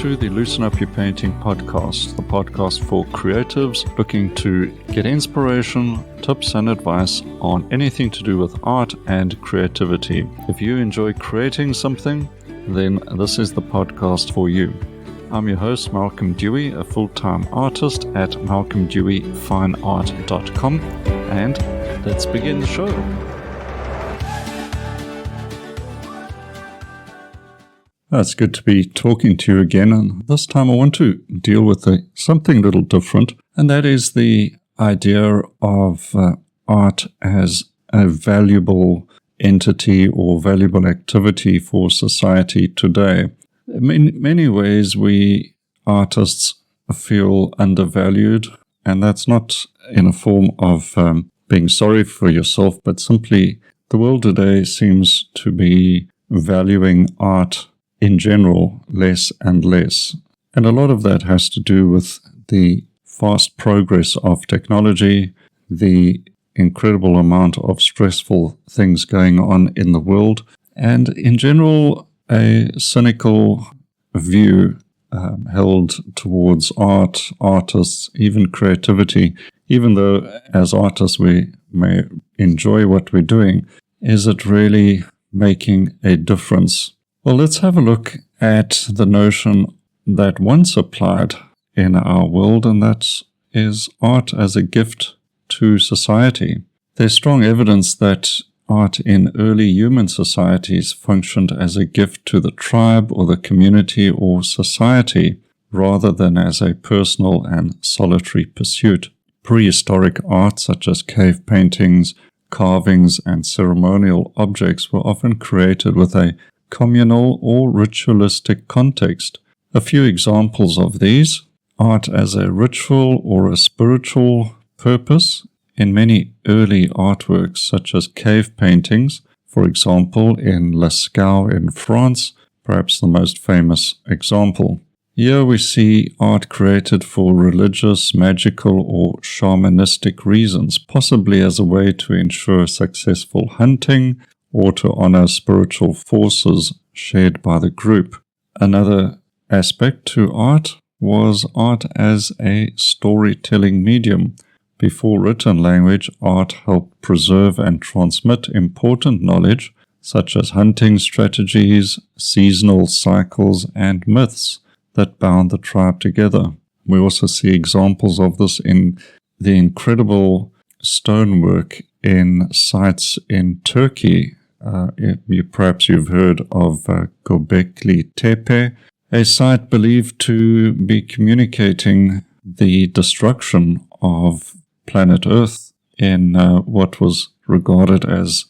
to the Loosen Up Your Painting podcast, the podcast for creatives looking to get inspiration, tips and advice on anything to do with art and creativity. If you enjoy creating something, then this is the podcast for you. I'm your host, Malcolm Dewey, a full-time artist at malcolmdeweyfineart.com, and let's begin the show. It's good to be talking to you again, and this time I want to deal with something a little different, and that is the idea of art as a valuable entity or valuable activity for society today. In many ways, we artists feel undervalued, and that's not in a form of being sorry for yourself, but simply the world today seems to be valuing art in general less and less. And a lot of that has to do with the fast progress of technology, the incredible amount of stressful things going on in the world, and in general, a cynical view held towards art, artists, even creativity, even though as artists we may enjoy what we're doing. Is it really making a difference? Well, let's have a look at the notion that once applied in our world, and that is art as a gift to society. There's strong evidence that art in early human societies functioned as a gift to the tribe or the community or society, rather than as a personal and solitary pursuit. Prehistoric art, such as cave paintings, carvings, and ceremonial objects, were often created with a communal or ritualistic context. A few examples of these: art as a ritual or a spiritual purpose. In many early artworks, such as cave paintings, for example in Lascaux in France, perhaps the most famous example. Here we see art created for religious, magical, or shamanistic reasons, possibly as a way to ensure successful hunting or to honor spiritual forces shared by the group. Another aspect to art was art as a storytelling medium. Before written language, art helped preserve and transmit important knowledge, such as hunting strategies, seasonal cycles, and myths that bound the tribe together. We also see examples of this in the incredible stonework in sites in Turkey. Perhaps you've heard of Göbekli Tepe, a site believed to be communicating the destruction of planet Earth in what was regarded as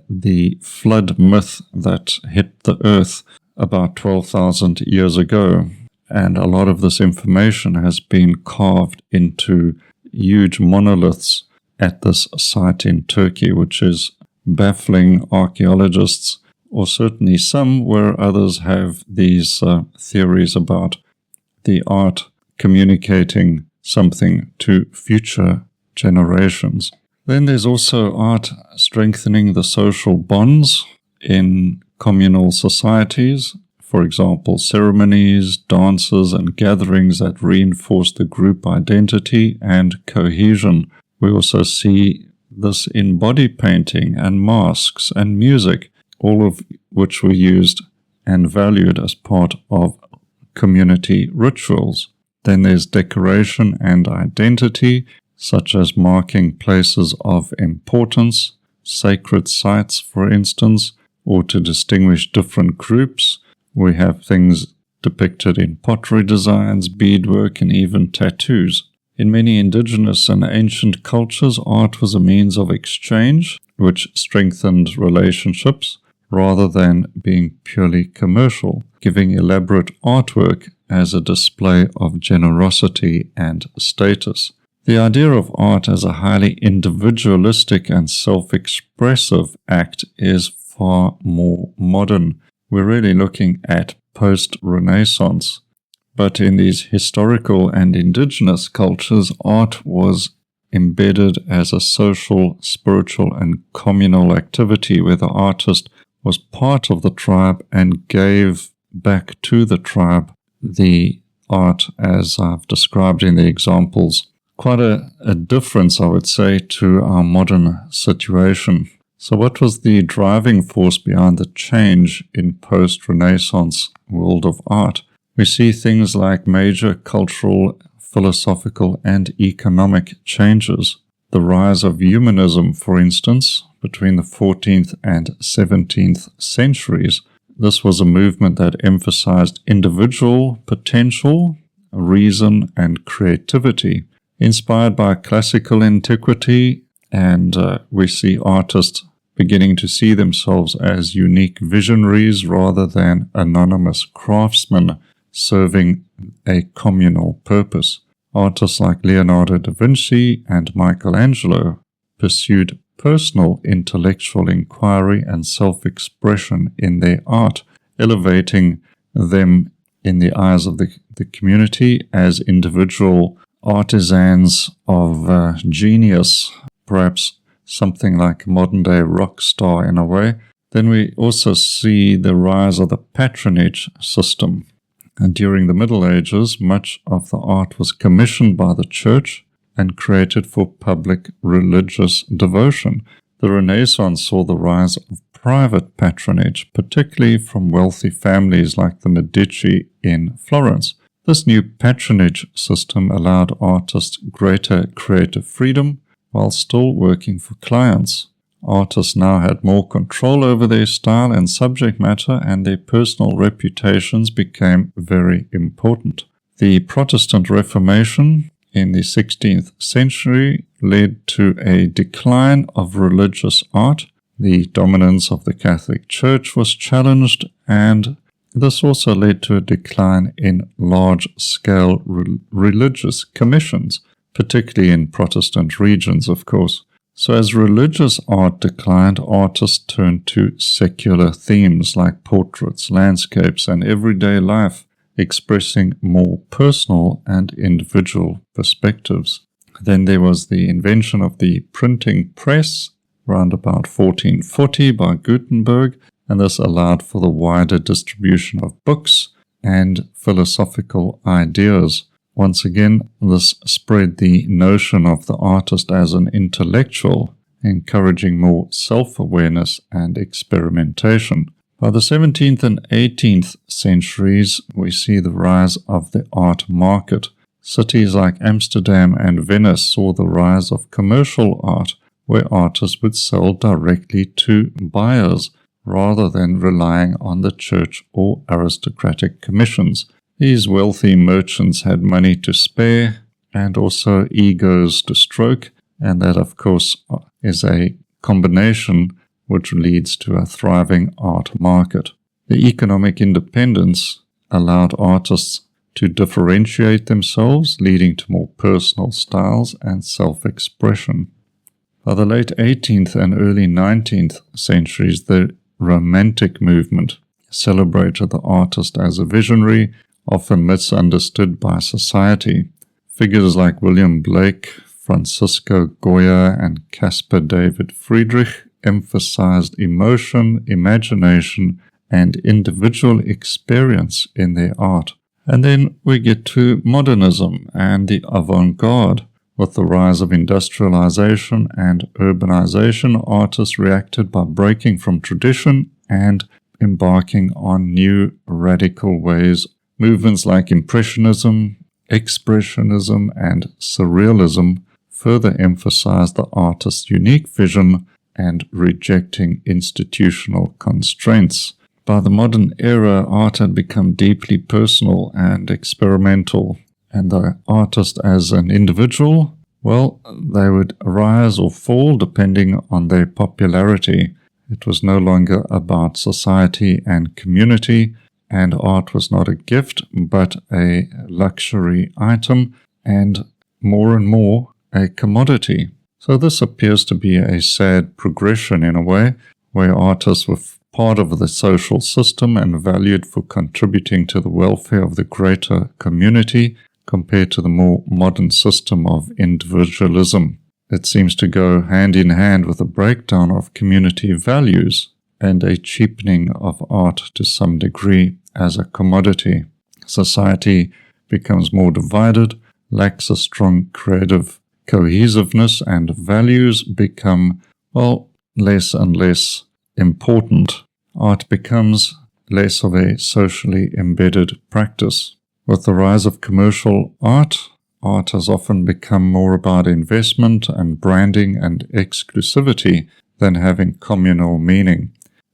the flood myth that hit the Earth about 12,000 years ago. And a lot of this information has been carved into huge monoliths at this site in Turkey, which is baffling archaeologists, or certainly some, where others have these theories about the art communicating something to future generations. Then there's also art strengthening the social bonds in communal societies. For example, ceremonies, dances, and gatherings that reinforce the group identity and cohesion. We also see this in body painting and masks and music, all of which were used and valued as part of community rituals. Then there's decoration and identity, such as marking places of importance, sacred sites, for instance, or to distinguish different groups. We have things depicted in pottery designs, beadwork, and even tattoos. In many indigenous and ancient cultures, art was a means of exchange, which strengthened relationships rather than being purely commercial, giving elaborate artwork as a display of generosity and status. The idea of art as a highly individualistic and self-expressive act is far more modern. We're really looking at post-Renaissance. But in these historical and indigenous cultures, art was embedded as a social, spiritual, and communal activity where the artist was part of the tribe and gave back to the tribe the art as I've described in the examples. Quite a difference, I would say, to our modern situation. So what was the driving force behind the change in post-Renaissance world of art? We see things like major cultural, philosophical, and economic changes. The rise of humanism, for instance, between the 14th and 17th centuries. This was a movement that emphasized individual potential, reason, and creativity. Inspired by classical antiquity, and we see artists beginning to see themselves as unique visionaries rather than anonymous craftsmen serving a communal purpose. Artists like Leonardo da Vinci and Michelangelo pursued personal intellectual inquiry and self-expression in their art, elevating them in the eyes of the community as individual artisans of genius, perhaps something like a modern-day rock star in a way. Then we also see the rise of the patronage system. And during the Middle Ages, much of the art was commissioned by the church and created for public religious devotion. The Renaissance saw the rise of private patronage, particularly from wealthy families like the Medici in Florence. This new patronage system allowed artists greater creative freedom while still working for clients. Artists now had more control over their style and subject matter, and their personal reputations became very important. The Protestant Reformation in the 16th century led to a decline of religious art. The dominance of the Catholic Church was challenged, and this also led to a decline in large-scale religious commissions, particularly in Protestant regions, of course. So as religious art declined, artists turned to secular themes like portraits, landscapes, and everyday life, expressing more personal and individual perspectives. Then there was the invention of the printing press around about 1440 by Gutenberg, and this allowed for the wider distribution of books and philosophical ideas. Once again, this spread the notion of the artist as an intellectual, encouraging more self-awareness and experimentation. By the 17th and 18th centuries, we see the rise of the art market. Cities like Amsterdam and Venice saw the rise of commercial art, where artists would sell directly to buyers rather than relying on the church or aristocratic commissions. These wealthy merchants had money to spare and also egos to stroke, and that, of course, is a combination which leads to a thriving art market. The economic independence allowed artists to differentiate themselves, leading to more personal styles and self-expression. By the late 18th and early 19th centuries, the Romantic movement celebrated the artist as a visionary, often misunderstood by society. Figures like William Blake, Francisco Goya, and Caspar David Friedrich emphasized emotion, imagination, and individual experience in their art. And then we get to modernism and the avant-garde. With the rise of industrialization and urbanization, artists reacted by breaking from tradition and embarking on new radical ways. Movements like Impressionism, Expressionism, and Surrealism further emphasized the artist's unique vision and rejecting institutional constraints. By the modern era, art had become deeply personal and experimental, and the artist as an individual, well, they would rise or fall depending on their popularity. It was no longer about society and community, and art was not a gift but a luxury item, and more a commodity. So this appears to be a sad progression in a way, where artists were part of the social system and valued for contributing to the welfare of the greater community, compared to the more modern system of individualism. It seems to go hand in hand with a breakdown of community values and a cheapening of art to some degree as a commodity. society becomes more divided, lacks a strong creative cohesiveness, and values become, less and less important. Art becomes less of a socially embedded practice. With the rise of commercial art has often become more about investment and branding and exclusivity than having communal meaning.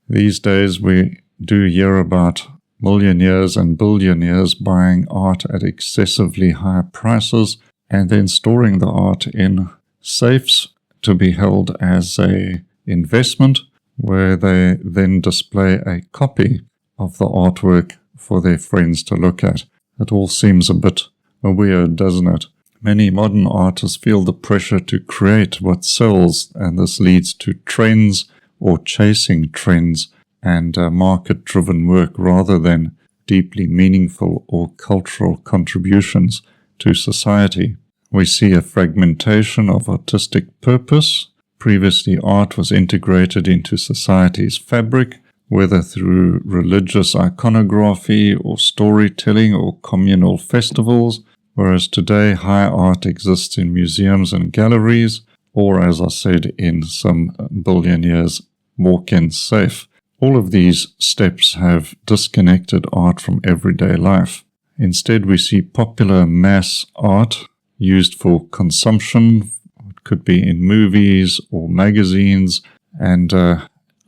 These days we do hear about millionaires and billionaires buying art at excessively high prices and then storing the art in safes to be held as an investment, where they then display a copy of the artwork for their friends to look at. It all seems a bit weird, doesn't it? Many modern artists feel the pressure to create what sells, and this leads to trends or chasing trends and market-driven work rather than deeply meaningful or cultural contributions to society. We see a fragmentation of artistic purpose. Previously, art was integrated into society's fabric, whether through religious iconography or storytelling or communal festivals, whereas today high art exists in museums and galleries, or as I said, in some billionaires' walk-in safe. All of these steps have disconnected art from everyday life. Instead, we see popular mass art used for consumption. It could be in movies or magazines, and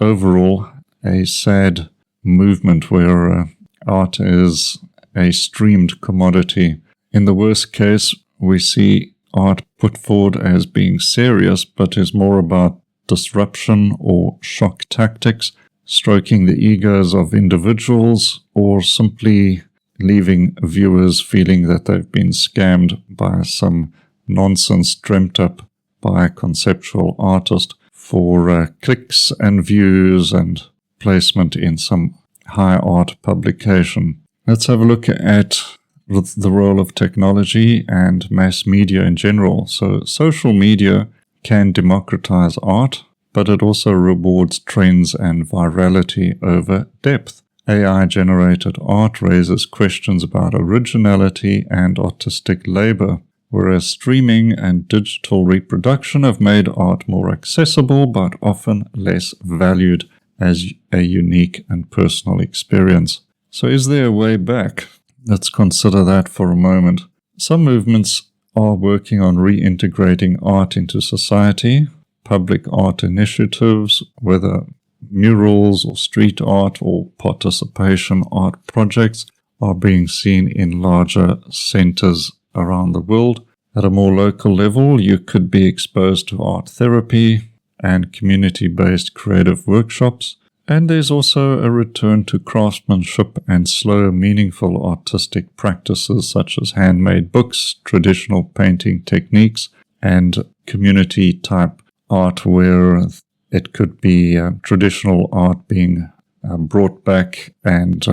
overall a sad movement where art is a streamed commodity. In the worst case, we see art put forward as being serious, but is more about disruption or shock tactics, stroking the egos of individuals, or simply leaving viewers feeling that they've been scammed by some nonsense dreamt up by a conceptual artist for clicks and views and placement in some high art publication. Let's have a look at the role of technology and mass media in general. So social media can democratize art, but it also rewards trends and virality over depth. AI-generated art raises questions about originality and artistic labor, whereas streaming and digital reproduction have made art more accessible but often less valued as a unique and personal experience. So is there a way back? Let's consider that for a moment. Some movements are working on reintegrating art into society. Public art initiatives, whether murals or street art or participation art projects, are being seen in larger centers around the world. At a more local level, you could be exposed to art therapy and community-based creative workshops. And there's also a return to craftsmanship and slow, meaningful artistic practices such as handmade books, traditional painting techniques, and community-type art where it could be traditional art being brought back and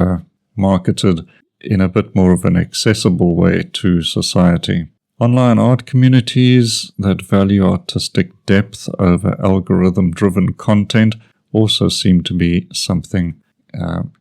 marketed in a bit more of an accessible way to society. Online art communities that value artistic depth over algorithm-driven content also seem to be something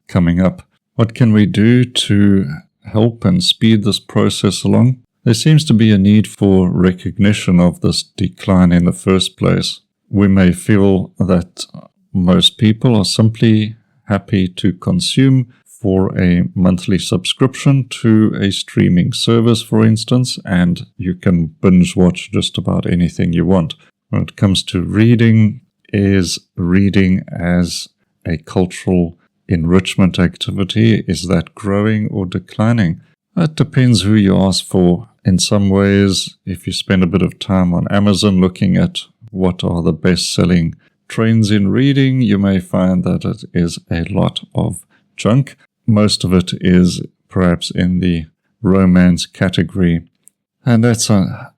coming up. What can we do to help and speed this process along? There seems to be a need for recognition of this decline in the first place. We may feel that most people are simply happy to consume for a monthly subscription to a streaming service, for instance, and you can binge watch just about anything you want. When it comes to reading, is reading as a cultural enrichment activity, is that growing or declining? It depends who you ask for. In some ways, if you spend a bit of time on Amazon looking at what are the best-selling trends in reading, you may find that it is a lot of junk. Most of it is perhaps in the romance category. And that's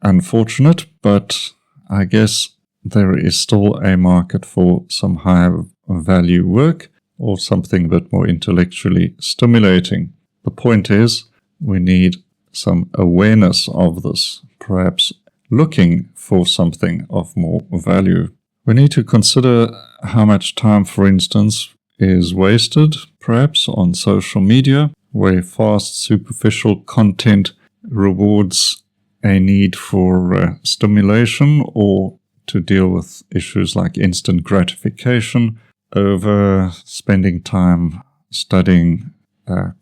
unfortunate, but I guess there is still a market for some higher value work or something a bit more intellectually stimulating. The point is, we need some awareness of this, perhaps looking for something of more value. We need to consider how much time, for instance, is wasted, perhaps on social media. where fast, superficial content rewards a need for stimulation, or to deal with issues like instant gratification over spending time studying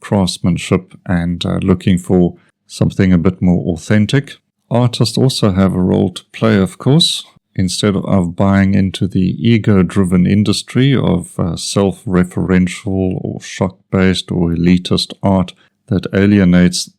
craftsmanship and looking for something a bit more authentic. Artists also have a role to play, of course. Instead of buying into the ego-driven industry of self-referential or shock-based or elitist art that alienates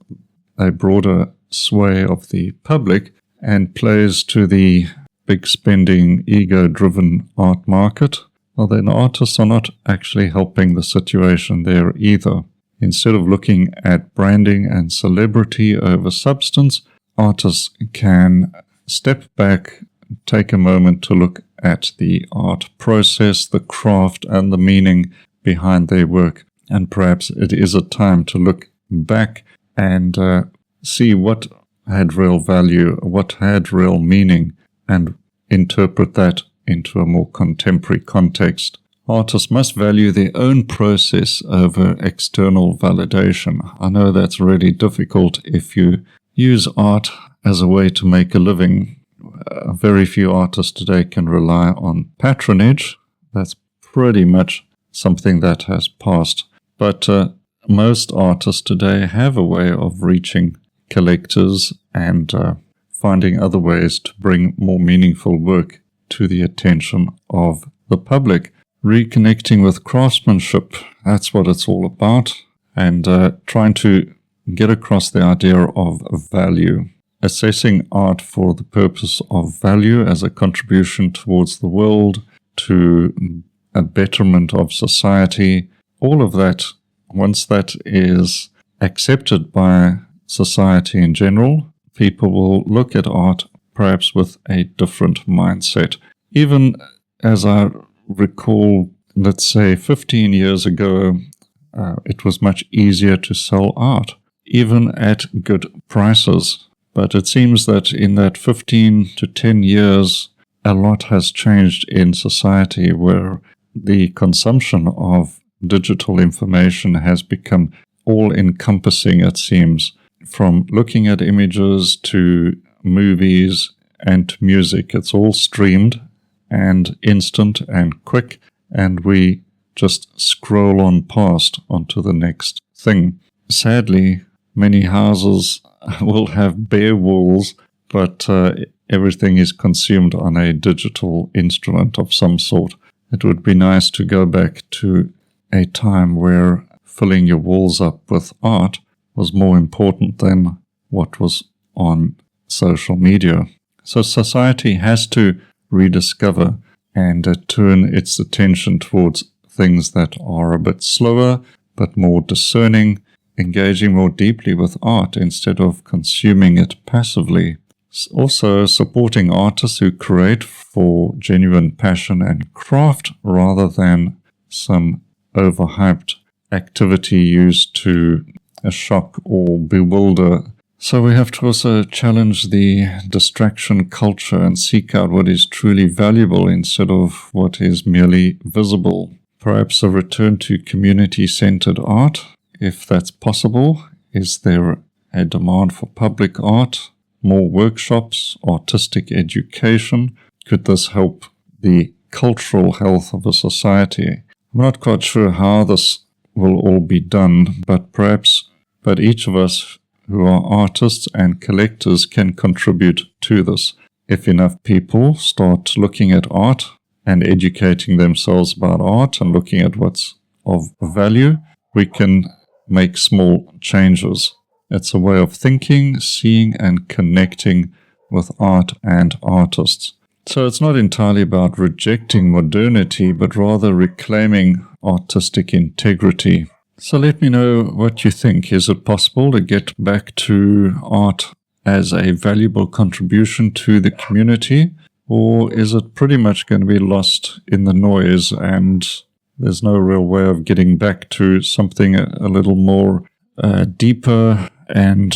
a broader sway of the public and plays to the big spending, ego-driven art market, well, then artists are not actually helping the situation there either. Instead of looking at branding and celebrity over substance, artists can step back, take a moment to look at the art process, the craft, and the meaning behind their work. And perhaps it is a time to look back and see what had real value, what had real meaning, and interpret that into a more contemporary context. Artists must value their own process over external validation. I know that's really difficult if you use art as a way to make a living. Very few artists today can rely on patronage. That's pretty much something that has passed. But most artists today have a way of reaching collectors and finding other ways to bring more meaningful work to the attention of the public. Reconnecting with craftsmanship, that's what it's all about, and trying to get across the idea of value. Assessing art for the purpose of value as a contribution towards the world, to a betterment of society, all of that, once that is accepted by society in general, people will look at art perhaps with a different mindset. Even as I recall, let's say 15 years ago, it was much easier to sell art, even at good prices. But it seems that in that 15 to 10 years, a lot has changed in society, where the consumption of digital information has become all-encompassing, it seems, from looking at images to movies and to music. It's all streamed and instant and quick, and we just scroll on past onto the next thing. Sadly, many houses will have bare walls, but everything is consumed on a digital instrument of some sort. It would be nice to go back to a time where filling your walls up with art was more important than what was on social media. So society has to rediscover and turn its attention towards things that are a bit slower but more discerning, engaging more deeply with art instead of consuming it passively. Also supporting artists who create for genuine passion and craft rather than some overhyped activity used to shock or bewilder. So we have to also challenge the distraction culture and seek out what is truly valuable instead of what is merely visible. Perhaps a return to community-centered art, if that's possible. Is there a demand for public art, more workshops, artistic education? Could this help the cultural health of a society? I'm not quite sure how this will all be done, but each of us who are artists and collectors can contribute to this. If enough people start looking at art and educating themselves about art and looking at what's of value, we can make small changes. It's a way of thinking, seeing, and connecting with art and artists. So it's not entirely about rejecting modernity, but rather reclaiming artistic integrity. So let me know what you think. Is it possible to get back to art as a valuable contribution to the community? Or is it pretty much going to be lost in the noise and there's no real way of getting back to something a little more deeper and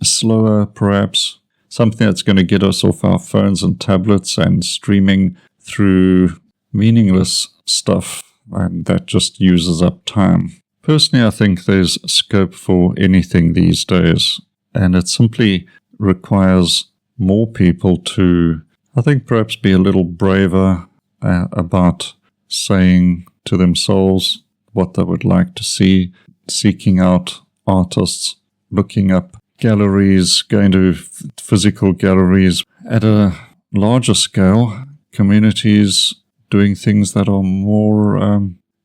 slower, perhaps? Something that's going to get us off our phones and tablets and streaming through meaningless stuff, and that just uses up time. Personally, I think there's scope for anything these days, and it simply requires more people to, I think, perhaps be a little braver about saying to themselves what they would like to see, seeking out artists, looking up galleries, going to physical galleries at a larger scale, communities doing things that are more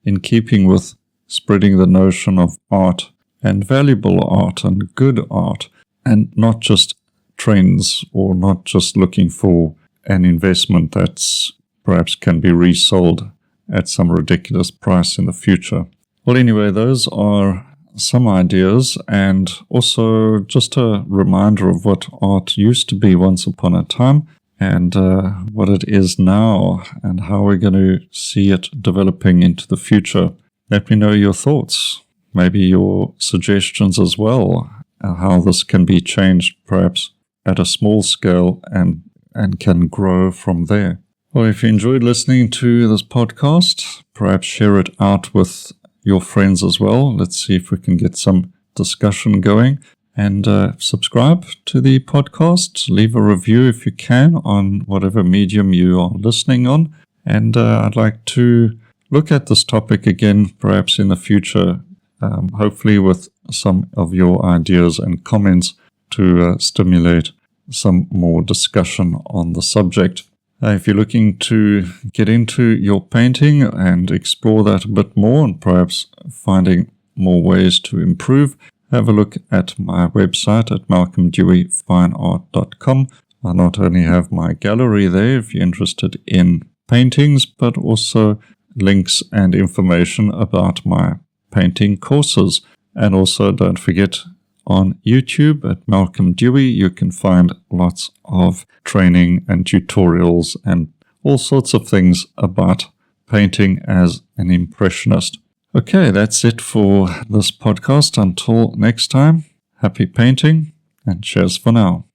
in keeping with spreading the notion of art and valuable art and good art, and not just trends or not just looking for an investment that's perhaps can be resold at some ridiculous price in the future. Well, anyway, those are some ideas, and also just a reminder of what art used to be once upon a time, and what it is now, and how we're going to see it developing into the future. Let me know your thoughts, maybe your suggestions as well, how this can be changed perhaps at a small scale and can grow from there. Well, if you enjoyed listening to this podcast, perhaps share it out with your friends as well. Let's see if we can get some discussion going. And subscribe to the podcast. Leave a review if you can on whatever medium you are listening on. And I'd like to look at this topic again, perhaps in the future, hopefully with some of your ideas and comments to stimulate some more discussion on the subject. If you're looking to get into your painting and explore that a bit more and perhaps finding more ways to improve, have a look at my website at malcolmdeweyfineart.com. I not only have my gallery there if you're interested in paintings, but also links and information about my painting courses. And also don't forget, on YouTube at Malcolm Dewey, you can find lots of training and tutorials and all sorts of things about painting as an impressionist. Okay, that's it for this podcast. Until next time, happy painting and cheers for now.